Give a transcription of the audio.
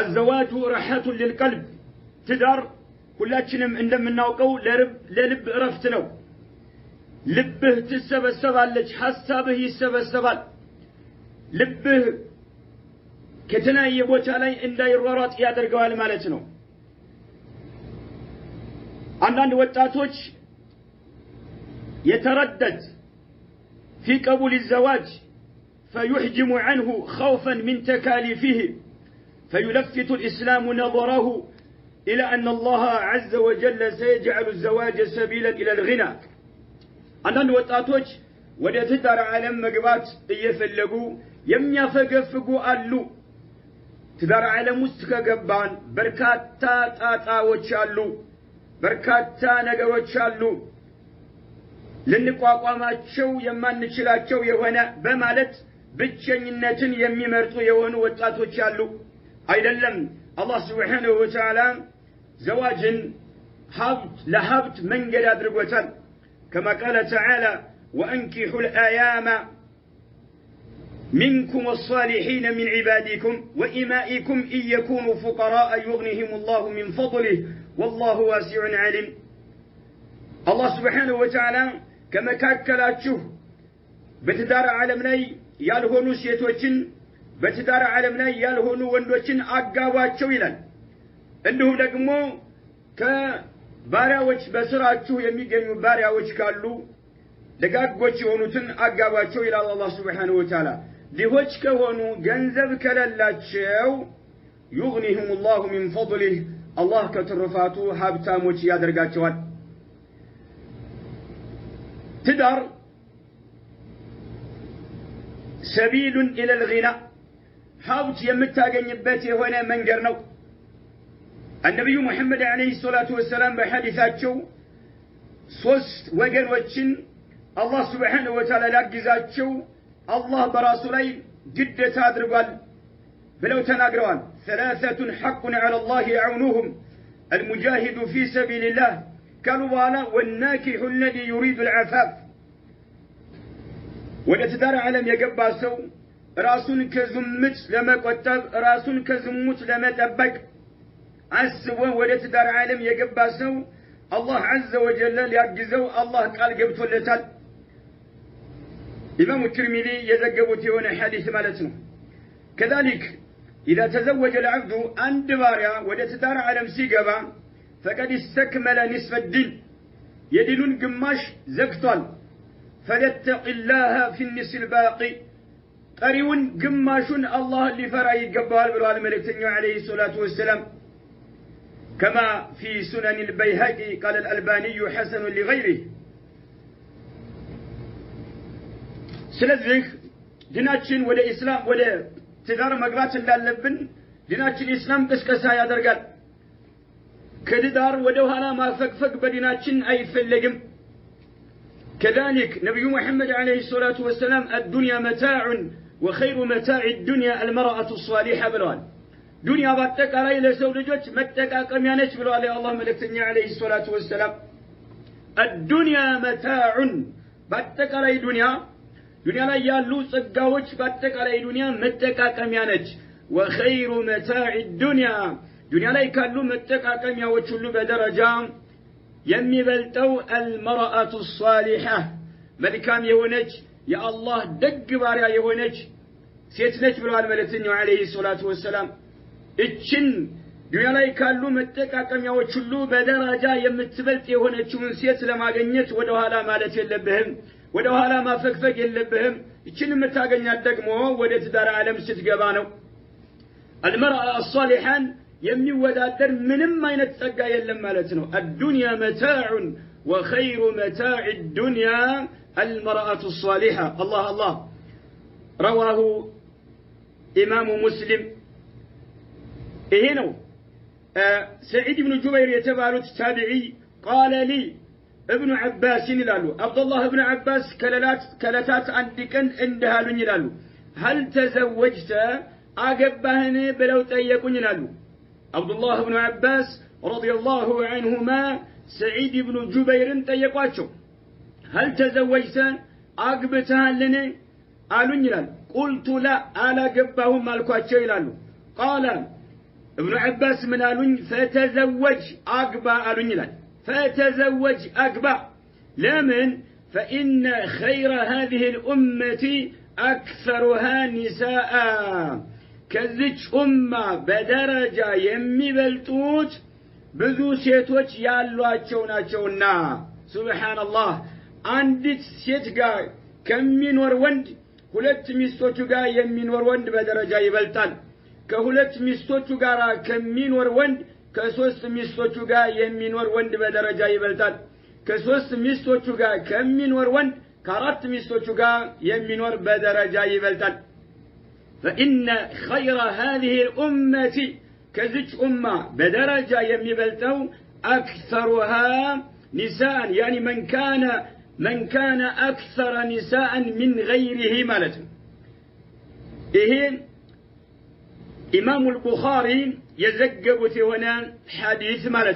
الزواج راحة للقلب تدار ሁላችንም እንደምናውቀው ለልብ እረፍት ነው ልብህ ትሰበሰባለች ሐሳብህ ይሰበሰባል ልብህ ከተለያየ ቦታ ላይ እንዳይሯሯጥ ያደርገዋል ማለት ነው አንዳንድ ወጣቶች يتردد في قبول الزواج فيحجم عنه خوفا من تكاليفه فيلفت الإسلام نظره إلى أن الله عز وجل سيجعل الزواج سبيلا إلى الغنى عندنا وطاتوج ወደ ትዳር ዓለም መግባት እየፈለጉ የሚያፈገፍጉ አሉ ትዳር ዓለም ውስጥ ከገባን በርካታ ጣጣዎች አሉ በርካታ ነገሮች አሉ ለንቋቋማቸው የማንችላቸው የሆነ በማለት ብቸኝነትን የሚመርጡ የሆኑ ወጣቶች አሉ አይደለም አላህ Subhanahu Wa Ta'ala زواجን ለሀብት መንገድ አድርጎታል كما قال تعالى وأنكحوا الأيام منكم والصالحين من عبادكم وإمائكم إن يكونوا فقراء يغنيهم الله من فضله والله واسع عليم الله سبحانه وتعالى كما كاكلاتشو بتدار عالم لاي يالهونو سيتوچن بتدار عالم لاي يالهونو وندوچن አጋባቸው ይላል እንዲሁ ደግሞ ከባሪያዎች በስራችሁ የሚገኙ ባሪያዎች ካሉ ደጋጎች የሆኑትን አጋባቸው ይላል አላህ Subhanahu Wa Ta'ala ሊሆች ከሆኑ ገንዘብ ከለላቸው يغنيهم الله من فضله الله ከትርፋቱ ሀብታሞች ያደርጋቸዋል ትዳር سبيل إلى الغنى ሀብት የምታገኝበት የሆነ መንገድ ነው النبي محمد عليه الصلاة والسلام بحديثاتቸው ሶስት ወገኖችን الله سبحانه وتعالى ላግዛቸው الله براسو ላይ ግዴታ አድርጓል ብለው ተናግረዋል ثلاثة حق على الله يعونهم المجاهد في سبيل الله قالوا بኋላ والناكح الذي يريد العفاف ወደ ትዳር ዓለም የገባ ሰው ራሱን ከዝሙት ለመቆጠብ ራሱን ከዝሙት ለመጠበቅ አስቦ ወደ ትዳር ዓለም የገባ ሰው الله عز وجل ሊያግዘው الله ቃል ገብቶለታል إمام الترمذي يذكروا تيون حديث مالتنا كذلك إذا تزوج العبد عند باريا ودتدار على مسيقبا فقد استكمل نصف الدين يدلون قماش زكتوال فليتق الله في النصف الباقي قريون قماشون الله اللي فرأي قبال بالوال ملكتنيو عليه الصلاة والسلام كما في سنن البيهقي قال الألباني حسن لغيره ስለዚህ ዲናችን ወደ እስላም ወደ ትዳር መግባት እንዳለብን ዲናችን እስላም ቅስቀሳ ያደርጋል ከትዳር ወደ ኋላ ማፈግፈግ በዲናችን አይፈልግም كذلك نبي محمد عليه الصلاة والسلام الدنيا متاع وخير متاع الدنيا المرأة الصالحة بالوال دنيا باتقالي لسو ልጆች መጠቃቀሚያ ነች ብለዋል የአላህ መልእክተኛ عليه الصلاة والسلام الدنيا متاع باتقالي دنيا ላይ ያሉ ጸጋዎች በአጠቃላይ ዱንያ መጠቃቀሚያ ነች وخير متاع الدنيا ዱንያ ላይ ካሉ መጠቃቀሚያዎች ሁሉ በደረጃ የሚበልጠው المرأة الصالحة መልካም የሆነች የአላህ ደግ ባሪያ የሆነች ሴት ነች ብለዋል መልእክተኛው عليه الصلاة والسلام እችን ዱንያ ላይ ካሉ መጠቃቀሚያዎች ሁሉ በደረጃ የምትበልጥ የሆነችውን ሴት ለማግኘት ወደ ኋላ ማለት የለብህም ወደ ኋላ ማፈግፈግ የለብህም እችን የምታገኛት ደግሞ ወደ ትዳር ዓለም ስትገባ ነው المرأة الصالحة የሚወዳደር ምንም አይነት ጸጋ የለም ማለት ነው الدنيا متاع وخير متاع الدنيا المرأة الصالحة الله الله رواه إمام مسلم هنا سعيد بن جبير يتبالت تابعي قال لي ابن عباس يلالو عبد الله ابن عباس كلتات عندكن اندهالون يلالو هل تزوجت اغبهن بلو طيقون يلالو عبد الله ابن عباس رضي الله عنهما سعيد بن جبير طيقواچو هل تزوجت اغبتهالن قالون يلالو قلت لا الا غبهم مالكواچو يلالو قال ابن عباس من قالون فتزوج أقبى قالون يلال فتزوج أقبى لمن فإن خير هذه الأمة أكثرها نساء كذج أمة بدرجة يمي بلتوت بذو سيتوش يالو أتشونا سبحان الله عندت سيتقا كم من وروند ሁለት ሚስቶቹ ጋር የሚኖር ወንድ በደረጃ ይበልጣል ከሁለት ሚስቶቹ ጋር ከሚኖር ወንድ ከሶስት ሚስቶቹ ጋር የሚኖር ወንድ በደረጃ ይበልጣል ከሶስት ሚስቶቹ ጋር ከሚኖር ወንድ ከአራት ሚስቶቹ ጋር የሚኖር በደረጃ ይበልጣል فإن خير هذه الأمة كذج أمة بدرجة يميبلتو أكثرها نساء يعني من كان أكثر نساء من غيره مالته إيه إمام البخاري يزقب هنا حديث مالته